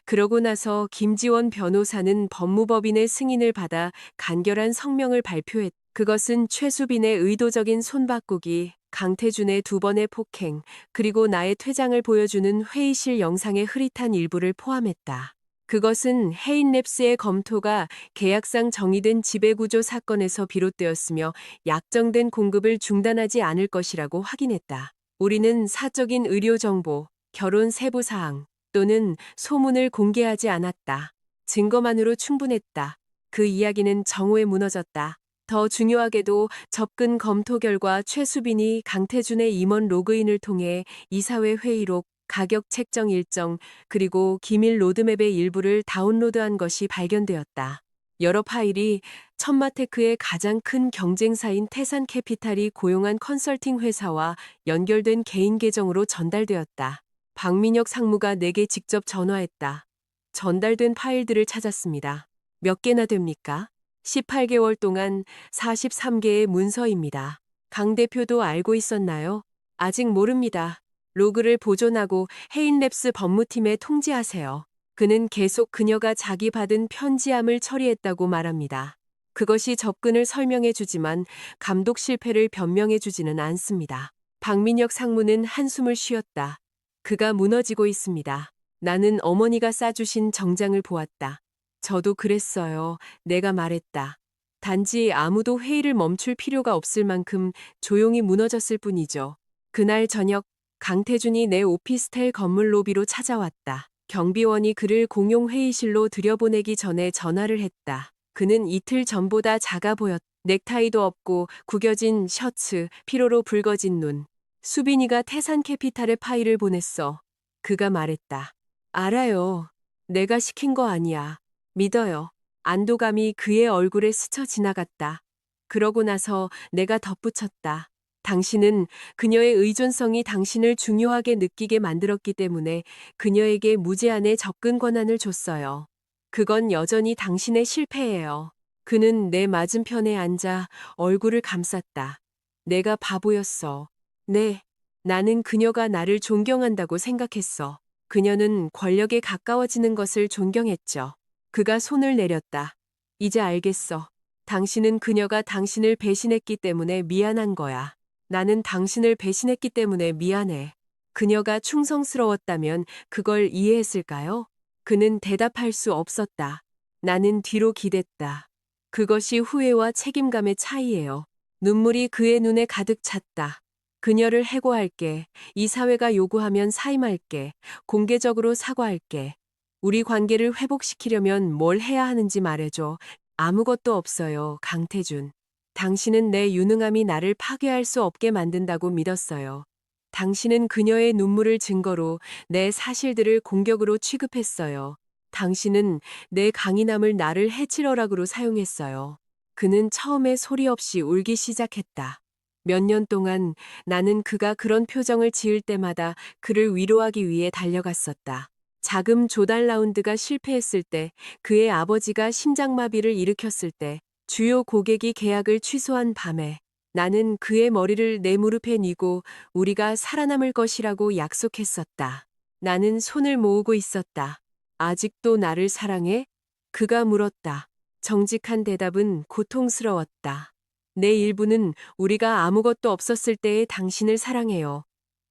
Speaker 1: 그러고 나서 김지원 변호사는 법무법인의 승인을 받아 간결한 성명을 발표했다. 그것은 최수빈의 의도적인 손바꾸기, 강태준의 2번의 폭행, 그리고 나의 퇴장을 보여주는 회의실 영상의 흐릿한 일부를 포함했다. 그것은 헤인랩스의 검토가 계약상 정의된 지배구조 사건에서 비롯되었으며 약정된 공급을 중단하지 않을 것이라고 확인했다. 우리는 사적인 의료 정보, 결혼 세부 사항 또는 소문을 공개하지 않았다. 증거만으로 충분했다. 그 이야기는 정오에 무너졌다. 더 중요하게도 접근 검토 결과 최수빈이 강태준의 임원 로그인을 통해 이사회 회의록, 가격 책정 일정, 그리고 기밀 로드맵의 일부를 다운로드한 것이 발견되었다. 여러 파일이 천마테크의 가장 큰 경쟁사인 태산캐피탈이 고용한 컨설팅 회사와 연결된 개인 계정으로 전달되었다. 박민혁 상무가 내게 직접 전화했다. 전달된 파일들을 찾았습니다. 몇 개나 됩니까? 18개월 동안 43개의 문서입니다. 강 대표도 알고 있었나요? 아직 모릅니다. 로그를 보존하고 헤인랩스 법무팀에 통지하세요. 그는 계속 그녀가 자기 받은 편지함을 처리했다고 말합니다. 그것이 접근을 설명해 주지만 감독 실패를 변명해 주지는 않습니다. 박민혁 상무는 한숨을 쉬었다. 그가 무너지고 있습니다. 나는 어머니가 싸주신 정장을 보았다. 저도 그랬어요. 내가 말했다. 단지 아무도 회의를 멈출 필요가 없을 만큼 조용히 무너졌을 뿐이죠. 그날 저녁 강태준이 내 오피스텔 건물 로비로 찾아왔다. 경비원이 그를 공용 회의실로 들여보내기 전에 전화를 했다. 그는 이틀 전보다 작아 보였다. 넥타이도 없고 구겨진 셔츠, 피로로 붉어진 눈. 수빈이가 태산캐피탈에 파일을 보냈어. 그가 말했다. 알아요. 내가 시킨 거 아니야. 믿어요. 안도감이 그의 얼굴에 스쳐 지나갔다. 그러고 나서 내가 덧붙였다. 당신은 그녀의 의존성이 당신을 중요하게 느끼게 만들었기 때문에 그녀에게 무제한의 접근 권한을 줬어요. 그건 여전히 당신의 실패예요. 그는 내 맞은편에 앉아 얼굴을 감쌌다. 내가 바보였어. 네. 나는 그녀가 나를 존경한다고 생각했어. 그녀는 권력에 가까워지는 것을 존경했죠. 그가 손을 내렸다. 이제 알겠어. 당신은 그녀가 당신을 배신했기 때문에 미안한 거야. 나는 당신을 배신했기 때문에 미안해. 그녀가 충성스러웠다면 그걸 이해했을까요? 그는 대답할 수 없었다. 나는 뒤로 기댔다. 그것이 후회와 책임감의 차이예요. 눈물이 그의 눈에 가득 찼다. 그녀를 해고할게. 이 사회가 요구하면 사임할게. 공개적으로 사과할게. 우리 관계를 회복시키려면 뭘 해야 하는지 말해줘. 아무것도 없어요, 강태준. 당신은 내 유능함이 나를 파괴할 수 없게 만든다고 믿었어요. 당신은 그녀의 눈물을 증거로 내 사실들을 공격으로 취급했어요. 당신은 내 강인함을 나를 해칠 어락으로 사용했어요. 그는 처음에 소리 없이 울기 시작했다. 몇 년 동안 나는 그가 그런 표정을 지을 때마다 그를 위로하기 위해 달려갔었다. 자금 조달 라운드가 실패했을 때, 그의 아버지가 심장마비를 일으켰을 때, 주요 고객이 계약을 취소한 밤에 나는 그의 머리를 내 무릎에 뉘고 우리가 살아남을 것이라고 약속했었다. 나는 손을 모으고 있었다. 아직도 나를 사랑해? 그가 물었다. 정직한 대답은 고통스러웠다. 내 일부는 우리가 아무것도 없었을 때의 당신을 사랑해요.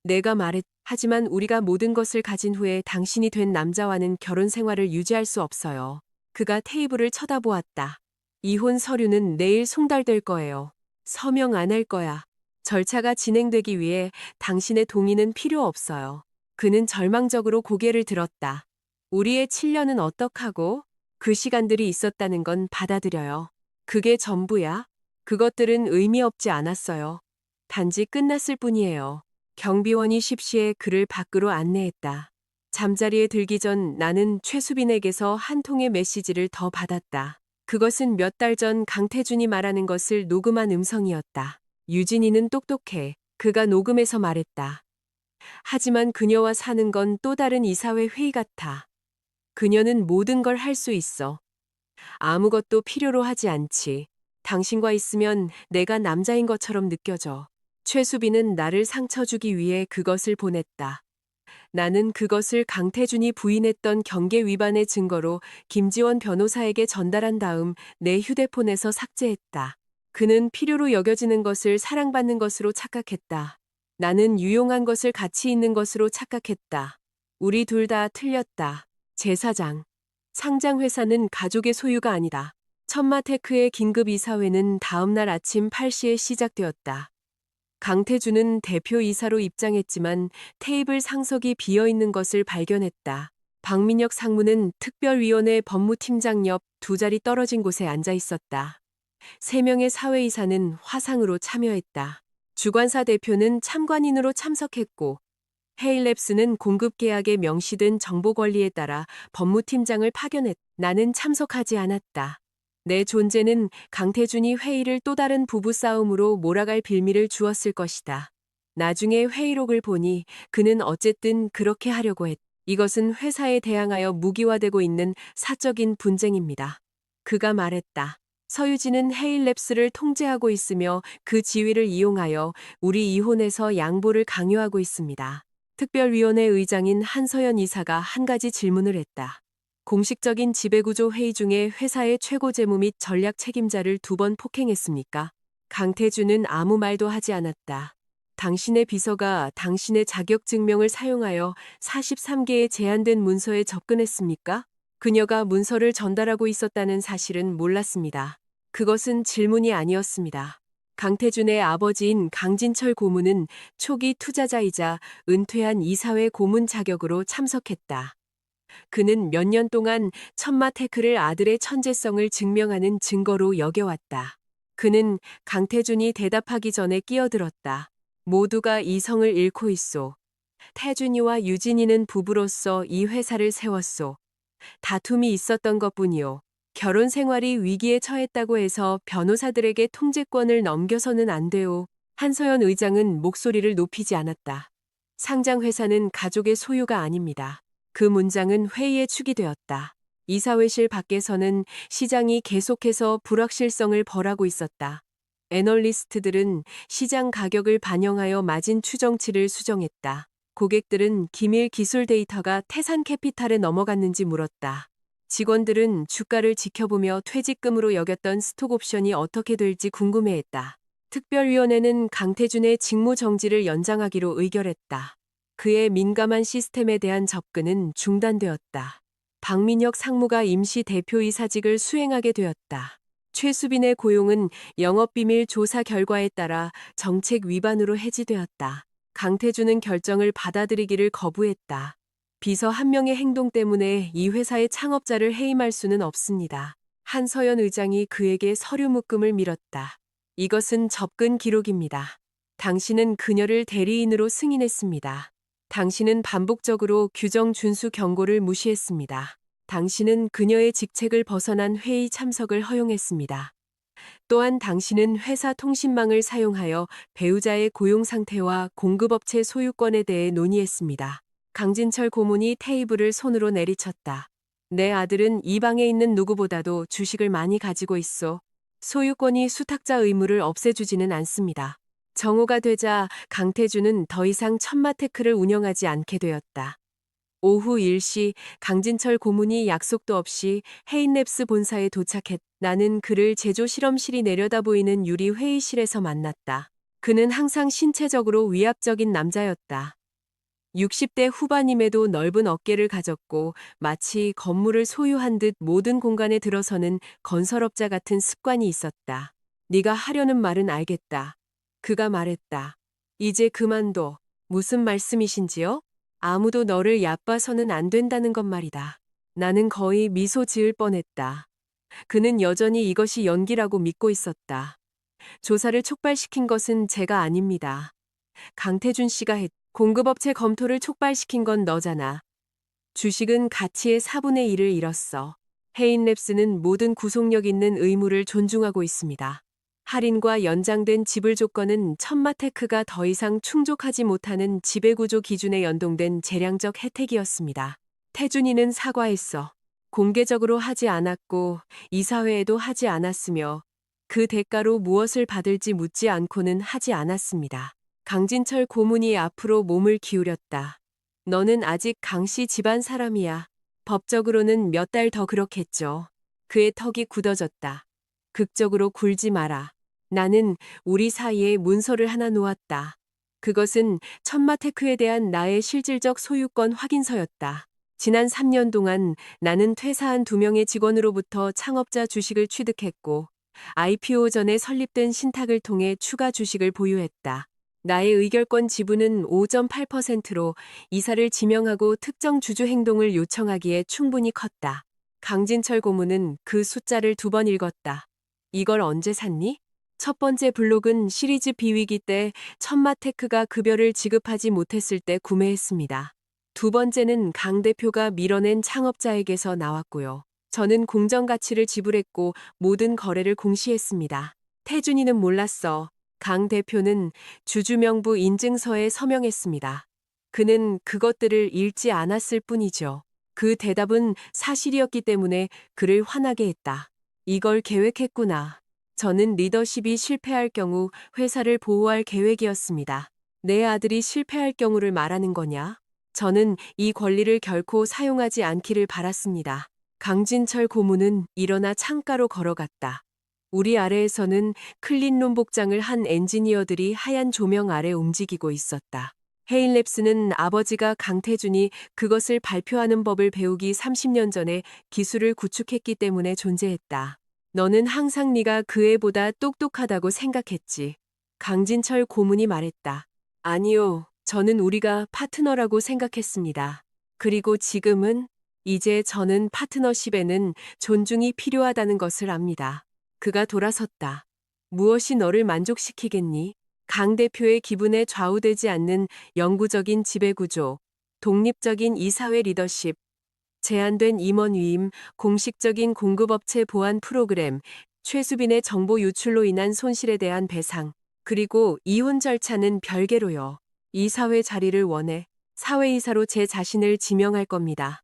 Speaker 1: 내가 말했, 하지만 우리가 모든 것을 가진 후에 당신이 된 남자와는 결혼 생활을 유지할 수 없어요. 그가 테이블을 쳐다보았다. 이혼 서류는 내일 송달될 거예요. 서명 안 할 거야. 절차가 진행되기 위해 당신의 동의는 필요 없어요. 그는 절망적으로 고개를 들었다. 우리의 7년은 어떡하고? 그 시간들이 있었다는 건 받아들여요. 그게 전부야? 그것들은 의미 없지 않았어요. 단지 끝났을 뿐이에요. 경비원이 십시에 그를 밖으로 안내했다. 잠자리에 들기 전 나는 최수빈에게서 한 통의 메시지를 더 받았다. 그것은 몇 달 전 강태준이 말하는 것을 녹음한 음성이었다. 유진이는 똑똑해. 그가 녹음해서 말했다. 하지만 그녀와 사는 건 또 다른 이사회 회의 같아. 그녀는 모든 걸 할 수 있어. 아무것도 필요로 하지 않지. 당신과 있으면 내가 남자인 것처럼 느껴져. 최수빈은 나를 상처 주기 위해 그것을 보냈다. 나는 그것을 강태준이 부인했던 경계 위반의 증거로 김지원 변호사에게 전달한 다음 내 휴대폰에서 삭제했다. 그는 필요로 여겨지는 것을 사랑받는 것으로 착각했다. 나는 유용한 것을 가치 있는 것으로 착각했다. 우리 둘 다 틀렸다. 제사장. 상장회사는 가족의 소유가 아니다. 천마테크의 긴급 이사회는 다음 날 아침 8시에 시작되었다. 강태준은 대표이사로 입장했지만 테이블 상석이 비어있는 것을 발견했다. 박민혁 상무는 특별위원회 법무팀장 옆 두 자리 떨어진 곳에 앉아 있었다. 3명의 사회이사는 화상으로 참여했다. 주관사 대표는 참관인으로 참석했고 헤일랩스는 공급계약에 명시된 정보권리에 따라 법무팀장을 파견했다. 나는 참석하지 않았다. 내 존재는 강태준이 회의를 또 다른 부부싸움으로 몰아갈 빌미를 주었을 것이다. 나중에 회의록을 보니 그는 어쨌든 그렇게 하려고 했다. 이것은 회사에 대항하여 무기화되고 있는 사적인 분쟁입니다. 그가 말했다. 서유진은 헤일랩스를 통제하고 있으며 그 지위를 이용하여 우리 이혼에서 양보를 강요하고 있습니다. 특별위원회 의장인 한서연 이사가 한 가지 질문을 했다. 공식적인 지배구조 회의 중에 회사의 최고 재무 및 전략 책임자를 2번 폭행했습니까? 강태준은 아무 말도 하지 않았다. 당신의 비서가 당신의 자격증명을 사용하여 43개의 제한된 문서에 접근했습니까? 그녀가 문서를 전달하고 있었다는 사실은 몰랐습니다. 그것은 질문이 아니었습니다. 강태준의 아버지인 강진철 고문은 초기 투자자이자 은퇴한 이사회 고문 자격으로 참석했다. 그는 몇 년 동안 천마테크를 아들의 천재성을 증명하는 증거로 여겨왔다. 그는 강태준이 대답하기 전에 끼어들었다. 모두가 이성을 잃고 있소. 태준이와 유진이는 부부로서 이 회사를 세웠소. 다툼이 있었던 것뿐이요. 결혼 생활이 위기에 처했다고 해서 변호사들에게 통제권을 넘겨서는 안 돼요. 한서연 의장은 목소리를 높이지 않았다. 상장 회사는 가족의 소유가 아닙니다. 그 문장은 회의에 축이 되었다. 이사회실 밖에서는 시장이 계속해서 불확실성을 벌하고 있었다. 애널리스트들은 시장 가격을 반영하여 마진 추정치를 수정했다. 고객들은 기밀 기술 데이터가 태산 캐피탈에 넘어갔는지 물었다. 직원들은 주가를 지켜보며 퇴직금으로 여겼던 스톡 옵션이 어떻게 될지 궁금해했다. 특별위원회는 강태준의 직무 정지를 연장하기로 의결했다. 그의 민감한 시스템에 대한 접근은 중단되었다. 박민혁 상무가 임시 대표이사직을 수행하게 되었다. 최수빈의 고용은 영업비밀 조사 결과에 따라 정책 위반으로 해지되었다. 강태준은 결정을 받아들이기를 거부했다. 비서 한 명의 행동 때문에 이 회사의 창업자를 해임할 수는 없습니다. 한서연 의장이 그에게 서류 묶음을 밀었다. 이것은 접근 기록입니다. 당신은 그녀를 대리인으로 승인했습니다. 당신은 반복적으로 규정 준수 경고를 무시했습니다. 당신은 그녀의 직책을 벗어난 회의 참석을 허용했습니다. 또한 당신은 회사 통신망을 사용하여 배우자의 고용 상태와 공급업체 소유권에 대해 논의했습니다. 강진철 고문이 테이블을 손으로 내리쳤다. 내 아들은 이 방에 있는 누구보다도 주식을 많이 가지고 있어. 소유권이 수탁자 의무를 없애주지는 않습니다. 정오가 되자 강태준은 더 이상 천마테크를 운영하지 않게 되었다. 오후 1시 강진철 고문이 약속도 없이 헤인랩스 본사에 도착했다. 나는 그를 제조 실험실이 내려다보이는 유리 회의실에서 만났다. 그는 항상 신체적으로 위압적인 남자였다. 60대 후반임에도 넓은 어깨를 가졌고 마치 건물을 소유한 듯 모든 공간에 들어서는 건설업자 같은 습관이 있었다. 네가 하려는 말은 알겠다. 그가 말했다. 이제 그만둬. 무슨 말씀이신지요? 아무도 너를 얕봐서는 안 된다는 것 말이다. 나는 거의 미소 지을 뻔했다. 그는 여전히 이것이 연기라고 믿고 있었다. 조사를 촉발시킨 것은 제가 아닙니다. 강태준 씨가 공급업체 검토를 촉발시킨 건 너잖아. 주식은 가치의 4분의 1을 잃었어. 헤인랩스는 모든 구속력 있는 의무를 존중하고 있습니다. 할인과 연장된 지불 조건은 천마테크가 더 이상 충족하지 못하는 지배구조 기준에 연동된 재량적 혜택이었습니다. 태준이는 사과했어. 공개적으로 하지 않았고 이사회에도 하지 않았으며 그 대가로 무엇을 받을지 묻지 않고는 하지 않았습니다. 강진철 고문이 앞으로 몸을 기울였다. 너는 아직 강씨 집안 사람이야. 법적으로는 몇 달 더 그렇겠죠. 그의 턱이 굳어졌다. 극적으로 굴지 마라. 나는 우리 사이에 문서를 하나 놓았다. 그것은 천마테크에 대한 나의 실질적 소유권 확인서였다. 지난 3년 동안 나는 퇴사한 2명의 직원으로부터 창업자 주식을 취득했고 IPO 전에 설립된 신탁을 통해 추가 주식을 보유했다. 나의 의결권 지분은 5.8%로 이사를 지명하고 특정 주주 행동을 요청하기에 충분히 컸다. 강진철 고문은 그 숫자를 2번 읽었다. 이걸 언제 샀니? 첫 번째 블록은 시리즈 비위기 때 천마테크가 급여를 지급하지 못했을 때 구매했습니다. 두 번째는 강 대표가 밀어낸 창업자에게서 나왔고요. 저는 공정가치를 지불했고 모든 거래를 공시했습니다. 태준이는 몰랐어. 강 대표는 주주명부 인증서에 서명했습니다. 그는 그것들을 읽지 않았을 뿐이죠. 그 대답은 사실이었기 때문에 그를 화나게 했다. 이걸 계획했구나. 저는 리더십이 실패할 경우 회사를 보호할 계획이었습니다. 내 아들이 실패할 경우를 말하는 거냐? 저는 이 권리를 결코 사용하지 않기를 바랐습니다. 강진철 고문은 일어나 창가로 걸어갔다. 우리 아래에서는 클린룸 복장을 한 엔지니어들이 하얀 조명 아래 움직이고 있었다. 헤인랩스는 아버지가 강태준이 그것을 발표하는 법을 배우기 30년 전에 기술을 구축했기 때문에 존재했다. 너는 항상 네가 그 애보다 똑똑하다고 생각했지. 강진철 고문이 말했다. 아니요, 저는 우리가 파트너라고 생각했습니다. 그리고 지금은 이제 저는 파트너십에는 존중이 필요하다는 것을 압니다. 그가 돌아섰다. 무엇이 너를 만족시키겠니? 강 대표의 기분에 좌우되지 않는 영구적인 지배구조, 독립적인 이사회 리더십, 제한된 임원 위임, 공식적인 공급업체 보안 프로그램, 최수빈의 정보 유출로 인한 손실에 대한 배상, 그리고 이혼 절차는 별개로요. 이사회 자리를 원해 사회이사로 제 자신을 지명할 겁니다.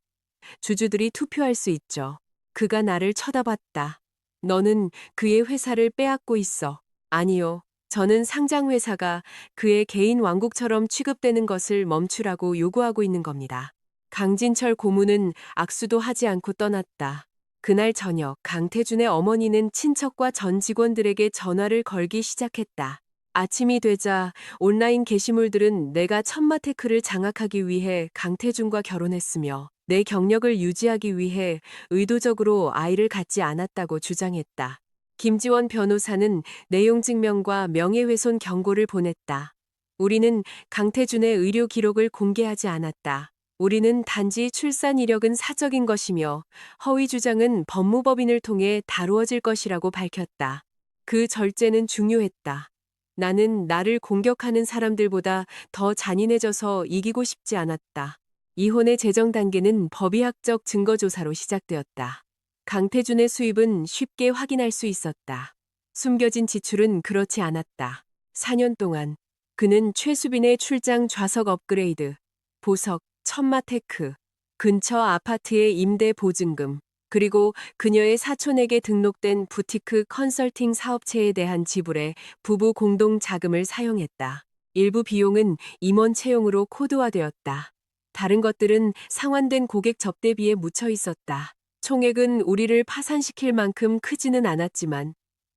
Speaker 1: 주주들이 투표할 수 있죠. 그가 나를 쳐다봤다. 너는 그의 회사를 빼앗고 있어. 아니요. 저는 상장회사가 그의 개인 왕국처럼 취급되는 것을 멈추라고 요구하고 있는 겁니다. 강진철 고문은 악수도 하지 않고 떠났다. 그날 저녁 강태준의 어머니는 친척과 전 직원들에게 전화를 걸기 시작했다. 아침이 되자 온라인 게시물들은 내가 천마테크를 장악하기 위해 강태준과 결혼했으며 내 경력을 유지하기 위해 의도적으로 아이를 갖지 않았다고 주장했다. 김지원 변호사는 내용 증명과 명예훼손 경고를 보냈다. 우리는 강태준의 의료 기록을 공개하지 않았다. 우리는 단지 출산 이력은 사적인 것이며 허위 주장은 법무법인을 통해 다루어질 것이라고 밝혔다. 그 절제는 중요했다. 나는 나를 공격하는 사람들보다 더 잔인해져서 이기고 싶지 않았다. 이혼의 재정 단계는 법의학적 증거조사로 시작되었다. 강태준의 수입은 쉽게 확인할 수 있었다. 숨겨진 지출은 그렇지 않았다. 4년 동안 그는 최수빈의 출장 좌석 업그레이드, 보석, 천마테크, 근처 아파트의 임대 보증금, 그리고 그녀의 사촌에게 등록된 부티크 컨설팅 사업체에 대한 지불에 부부 공동 자금을 사용했다. 일부 비용은 임원 채용으로 코드화되었다. 다른 것들은 상환된 고객 접대비에 묻혀 있었다. 총액은 우리를 파산시킬 만큼 크지는 않았지만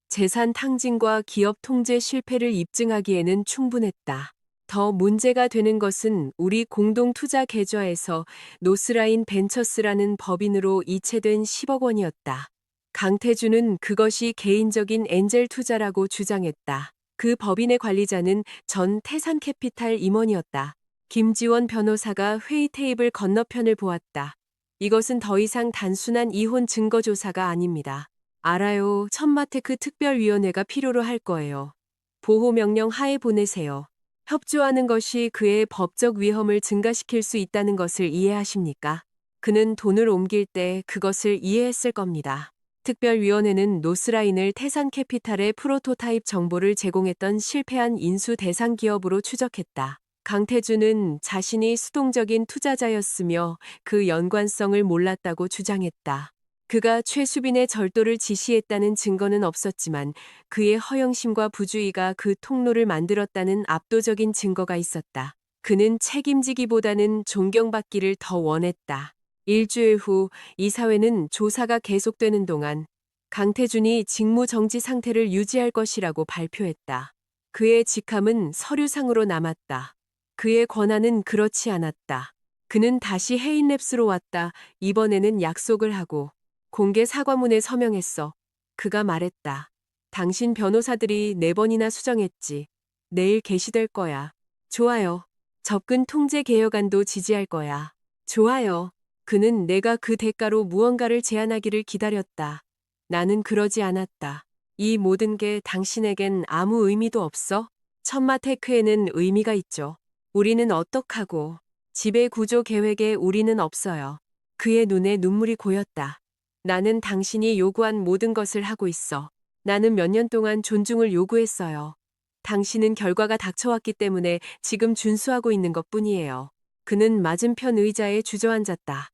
Speaker 1: 재산 탕진과 기업 통제 실패를 입증하기에는 충분했다. 더 문제가 되는 것은 우리 공동 투자 계좌에서 노스라인 벤처스라는 법인으로 이체된 10억 원이었다. 강태준은 그것이 개인적인 엔젤 투자라고 주장했다. 그 법인의 관리자는 전 태산캐피탈 임원이었다. 김지원 변호사가 회의 테이블 건너편을 보았다. 이것은 더 이상 단순한 이혼 증거조사가 아닙니다. 알아요. 천마테크 특별위원회가 필요로 할 거예요. 보호명령 하에 보내세요. 협조하는 것이 그의 법적 위험을 증가시킬 수 있다는 것을 이해하십니까? 그는 돈을 옮길 때 그것을 이해했을 겁니다. 특별위원회는 노스라인을 태산캐피탈의 프로토타입 정보를 제공했던 실패한 인수 대상 기업으로 추적했다. 강태준은 자신이 수동적인 투자자였으며 그 연관성을 몰랐다고 주장했다. 그가 최수빈의 절도를 지시했다는 증거는 없었지만 그의 허영심과 부주의가 그 통로를 만들었다는 압도적인 증거가 있었다. 그는 책임지기보다는 존경받기를 더 원했다. 일주일 후 이사회는 조사가 계속되는 동안 강태준이 직무 정지 상태를 유지할 것이라고 발표했다. 그의 직함은 서류상으로 남았다. 그의 권한은 그렇지 않았다. 그는 다시 헤인랩스로 왔다. 이번에는 약속을 하고 공개 사과문에 서명했어. 그가 말했다. 당신 변호사들이 4번이나 수정했지. 내일 게시될 거야. 좋아요. 접근 통제 개혁안도 지지할 거야. 좋아요. 그는 내가 그 대가로 무언가를 제안하기를 기다렸다. 나는 그러지 않았다. 이 모든 게 당신에겐 아무 의미도 없어? 천마테크에는 의미가 있죠. 우리는 어떡하고. 지배 구조 계획에 우리는 없어요. 그의 눈에 눈물이 고였다. 나는 당신이 요구한 모든 것을 하고 있어. 나는 몇 년 동안 존중을 요구했어요. 당신은 결과가 닥쳐왔기 때문에 지금 준수하고 있는 것 뿐이에요. 그는 맞은편 의자에 주저앉았다.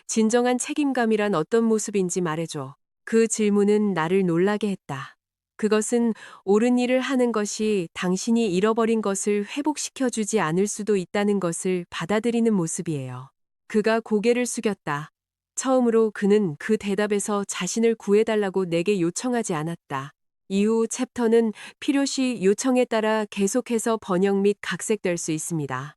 Speaker 1: 진정한 책임감이란 어떤 모습인지 말해줘. 그 질문은 나를 놀라게 했다. 그것은 옳은 일을 하는 것이 당신이 잃어버린 것을 회복시켜주지 않을 수도 있다는 것을 받아들이는 모습이에요. 그가 고개를 숙였다. 처음으로 그는 그 대답에서 자신을 구해달라고 내게 요청하지 않았다. 이후 챕터는 필요시 요청에 따라 계속해서 번역 및 각색될 수 있습니다.